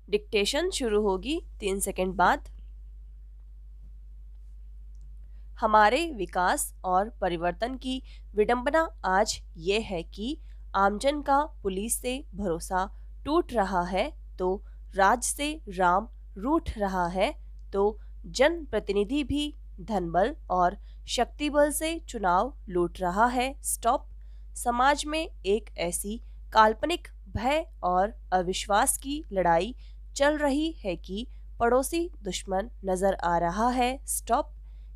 Dictation शुरू होगी 3 second बाद। हमारे विकास और परिवर्तन की विडंबना आज ये है कि आमजन का पुलिस से भरोसा टूट रहा है, तो राज से राम रूठ रहा है, तो जनप्रतिनिधि भी धनबल और शक्तिबल से चुनाव लूट रहा है। स्टॉप। समाज में एक ऐसी काल्पनिक भय और अविश्वास की लड़ाई चल रही है कि पड़ोसी दुश्मन नजर आ रहा है। स्टॉप।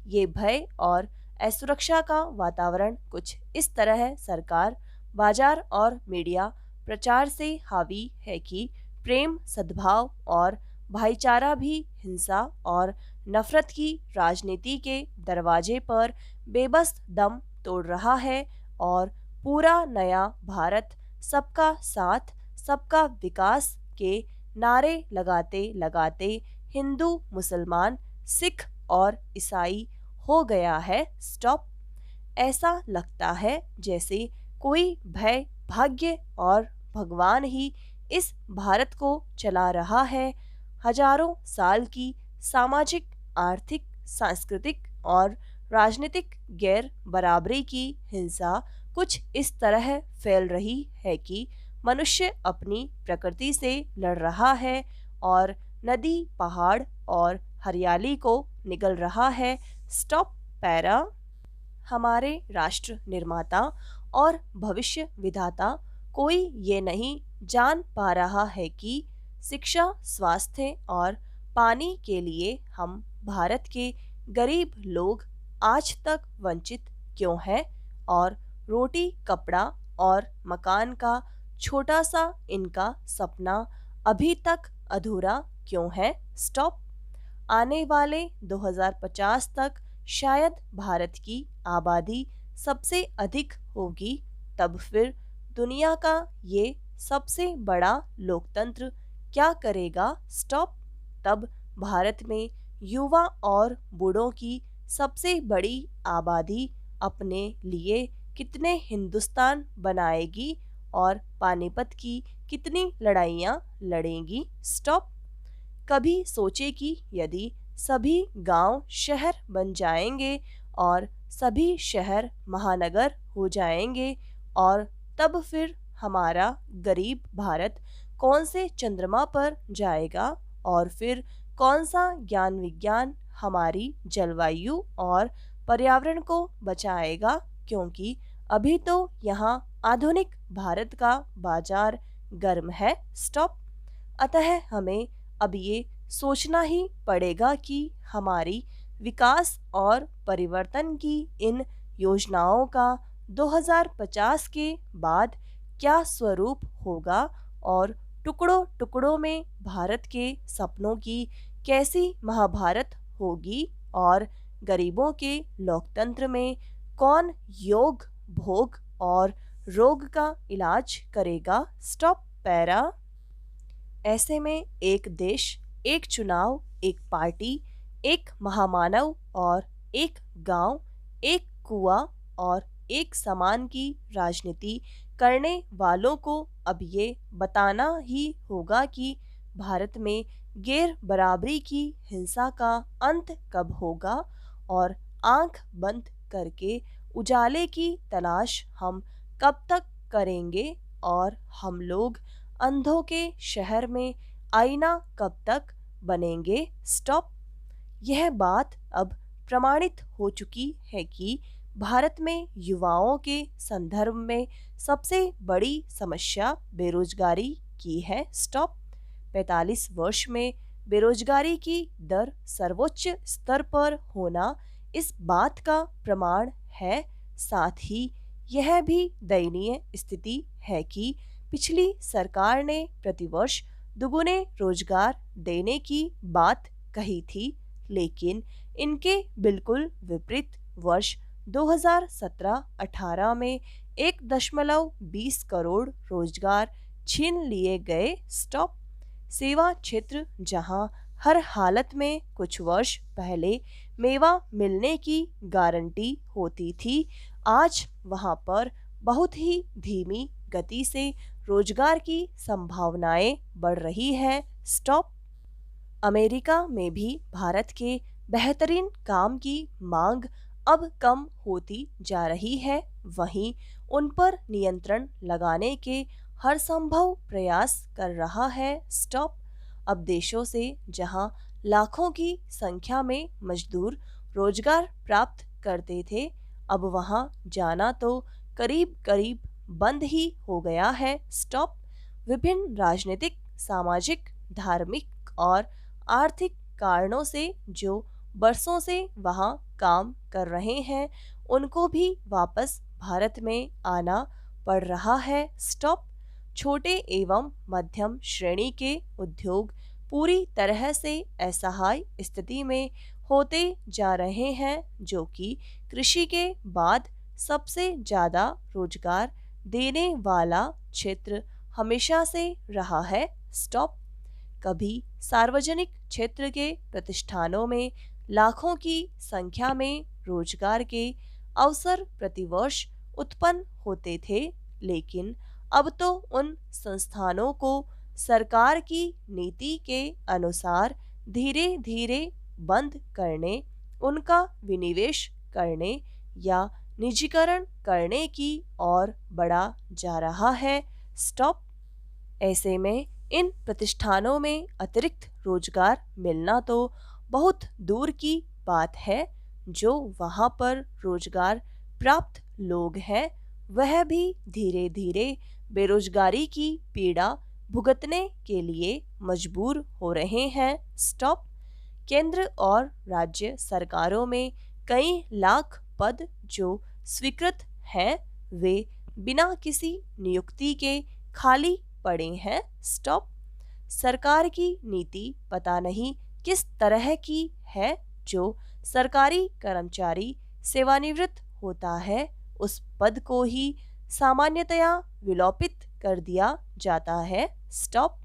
ये भय और असुरक्षा का वातावरण कुछ इस तरह है। सरकार, बाजार और मीडिया प्रचार से हावी है कि प्रेम, सद्भाव और भाईचारा भी हिंसा और नफरत की राजनीति के दरवाजे पर बेबस दम तोड़ रहा है, और पूरा नया भारत सबका साथ, सबका विकास के नारे लगाते लगाते हिंदू, मुसलमान, सिख और ईसाई हो गया है। स्टॉप। ऐसा लगता है जैसे कोई भय, भाग्य और भगवान ही इस भारत को चला रहा है। हजारों साल की सामाजिक, आर्थिक, सांस्कृतिक और राजनीतिक गैर बराबरी की हिंसा कुछ इस तरह फैल रही है कि मनुष्य अपनी प्रकृति से लड़ रहा है और नदी, पहाड़ और हरियाली को निगल रहा है। स्टॉप। पैरा। हमारे राष्ट्र निर्माता और भविष्य विधाता कोई ये नहीं जान पा रहा है कि शिक्षा, स्वास्थ्य और पानी के लिए हम भारत के गरीब लोग आज तक वंचित क्यों हैं, और रोटी, कपड़ा और मकान का छोटा सा इनका सपना अभी तक अधूरा क्यों है। स्टॉप। आने वाले 2050 तक शायद भारत की आबादी सबसे अधिक होगी, तब फिर दुनिया का ये सबसे बड़ा लोकतंत्र क्या करेगा। स्टॉप। तब भारत में युवा और बूढ़ों की सबसे बड़ी आबादी अपने लिए कितने हिंदुस्तान बनाएगी और पानीपत की कितनी लड़ाइयाँ लड़ेंगी। स्टॉप। कभी सोचे कि यदि सभी गांव शहर बन जाएंगे और सभी शहर महानगर हो जाएंगे, और तब फिर हमारा गरीब भारत कौन से चंद्रमा पर जाएगा, और फिर कौन सा ज्ञान विज्ञान हमारी जलवायु और पर्यावरण को बचाएगा, क्योंकि अभी तो यहाँ आधुनिक भारत का बाजार गर्म है। स्टॉप। अतः हमें अब ये सोचना ही पड़ेगा कि हमारी विकास और परिवर्तन की इन योजनाओं का 2050 के बाद क्या स्वरूप होगा, और टुकड़ों टुकड़ों में भारत के सपनों की कैसी महाभारत होगी, और गरीबों के लोकतंत्र में कौन योग, भोग और रोग का इलाज करेगा। स्टॉप। पैरा। ऐसे में एक देश, एक चुनाव, एक पार्टी, एक महामानव और एक गांव, एक कुआं और एक समान की राजनीति करने वालों को अब ये बताना ही होगा कि भारत में गैर बराबरी की हिंसा का अंत कब होगा, और आंख बंद करके उजाले की तलाश हम कब तक करेंगे, और हम लोग अंधों के शहर में आईना कब तक बनेंगे। स्टॉप। यह बात अब प्रमाणित हो चुकी है कि भारत में युवाओं के संदर्भ में सबसे बड़ी समस्या बेरोजगारी की है। स्टॉप। 45 वर्ष में बेरोजगारी की दर सर्वोच्च स्तर पर होना इस बात का प्रमाण है। साथ ही यह भी दयनीय स्थिति है कि पिछली सरकार ने प्रतिवर्ष दुगुने रोजगार देने की बात कही थी, लेकिन इनके बिल्कुल विपरीत वर्ष 2017-18 में 1.20 करोड़ रोजगार छीन लिए गए। स्टॉप। सेवा क्षेत्र, जहां हर हालत में कुछ वर्ष पहले मेवा मिलने की गारंटी होती थी, आज वहां पर बहुत ही धीमी गति से रोजगार की संभावनाएं बढ़ रही है। स्टॉप। अमेरिका में भी भारत के बेहतरीन काम की मांग अब कम होती जा रही है। वहीं उन पर नियंत्रण लगाने के हर संभव प्रयास कर रहा है। स्टॉप। अब देशों से जहां लाखों की संख्या में मजदूर रोजगार प्राप्त करते थे, अब वहां जाना तो करीब करीब बंद ही हो गया है। स्टॉप। विभिन्न राजनीतिक, सामाजिक, धार्मिक और आर्थिक कारणों से जो बरसों से वहां काम कर रहे हैं, उनको भी वापस भारत में आना पड़ रहा है। स्टॉप। छोटे एवं मध्यम श्रेणी के उद्योग पूरी तरह से असहाय स्थिति में होते जा रहे हैं, जो कि कृषि के बाद सबसे ज्यादा रोजगार देने वाला क्षेत्र हमेशा से रहा है। स्टॉप। कभी सार्वजनिक क्षेत्र के प्रतिष्ठानों में लाखों की संख्या में रोजगार के अवसर प्रतिवर्ष उत्पन्न होते थे, लेकिन अब तो उन संस्थानों को सरकार की नीति के अनुसार धीरे धीरे बंद करने, उनका विनिवेश करने या निजीकरण करने की ओर बढ़ा जा रहा है। स्टॉप। ऐसे में इन प्रतिष्ठानों में अतिरिक्त रोजगार मिलना तो बहुत दूर की बात है। जो वहां पर रोजगार प्राप्त लोग हैं, वह भी धीरे धीरे बेरोजगारी की पीड़ा भुगतने के लिए मजबूर हो रहे हैं। स्टॉप। केंद्र और राज्य सरकारों में कई लाख पद जो स्वीकृत हैं, वे बिना किसी नियुक्ति के खाली पड़े हैं। स्टॉप। सरकार की नीति पता नहीं किस तरह की है। जो सरकारी कर्मचारी सेवानिवृत्त होता है, उस पद को ही सामान्यतया विलोपित कर दिया जाता है। स्टॉप।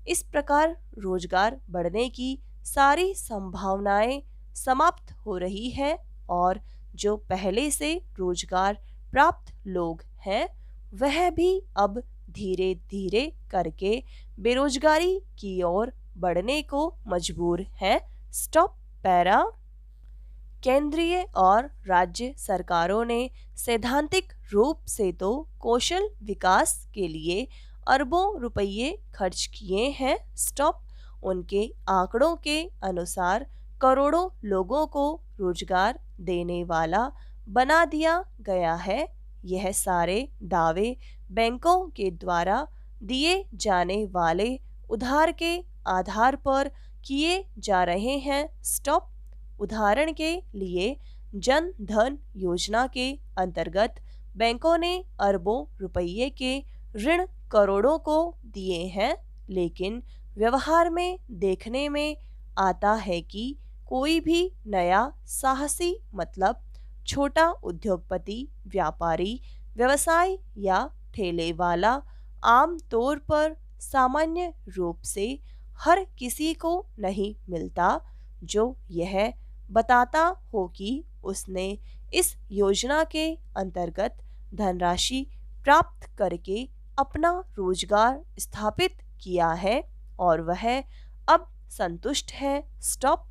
इस प्रकार रोजगार बढ़ने की सारी संभावनाएं समाप्त हो रही है और जो पहले से रोजगार प्राप्त लोग हैं, वह भी अब धीरे धीरे करके बेरोजगारी की ओर बढ़ने को मजबूर हैं। Stop para. केंद्रीय और राज्य सरकारों ने सैद्धांतिक रूप से तो कौशल विकास के लिए अरबों रुपये खर्च किए हैं। स्टॉप। उनके आंकड़ों के अनुसार करोड़ों लोगों को रोजगार देने वाला बना दिया गया है। यह सारे दावे बैंकों के द्वारा दिए जाने वाले उधार के आधार पर किए जा रहे हैं। स्टॉप। उदाहरण के लिए जन धन योजना के अंतर्गत बैंकों ने अरबों रुपये के ऋण करोड़ों को दिए हैं, लेकिन व्यवहार में देखने में आता है कि कोई भी नया साहसी, मतलब छोटा उद्योगपति, व्यापारी, व्यवसाय या ठेले वाला आम तौर पर सामान्य रूप से हर किसी को नहीं मिलता जो यह बताता हो कि उसने इस योजना के अंतर्गत धनराशि प्राप्त करके अपना रोजगार स्थापित किया है और वह अब संतुष्ट है। स्टॉप।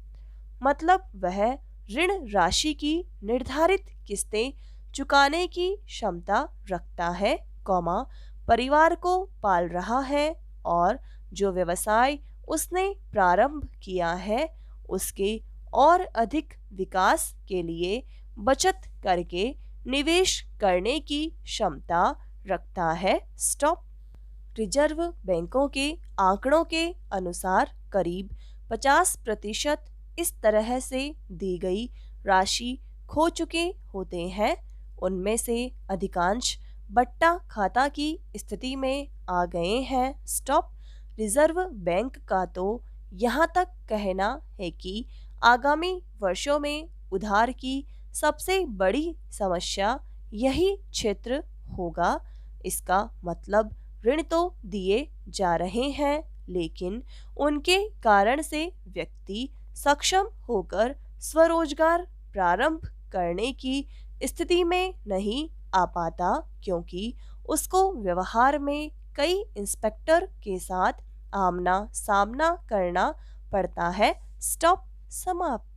मतलब वह ऋण राशि की निर्धारित किस्तें चुकाने की क्षमता रखता है, परिवार को पाल रहा है और जो व्यवसाय उसने प्रारंभ किया है, उसके और अधिक विकास के लिए बचत करके निवेश करने की क्षमता रखता है। स्टॉप। रिजर्व बैंकों के आंकड़ों के अनुसार करीब 50% इस तरह से दी गई राशि खो चुके होते हैं। उनमें से अधिकांश बट्टा खाता की स्थिति में आ गए हैं। स्टॉप। रिजर्व बैंक का तो यहाँ तक कहना है कि आगामी वर्षों में उधार की सबसे बड़ी समस्या यही क्षेत्र होगा। इसका मतलब ऋण तो दिए जा रहे हैं, लेकिन उनके कारण से व्यक्ति सक्षम होकर स्वरोजगार प्रारंभ करने की स्थिति में नहीं आ पाता, क्योंकि उसको व्यवहार में कई इंस्पेक्टर के साथ आमना सामना करना पड़ता है। स्टॉप, समाप्त।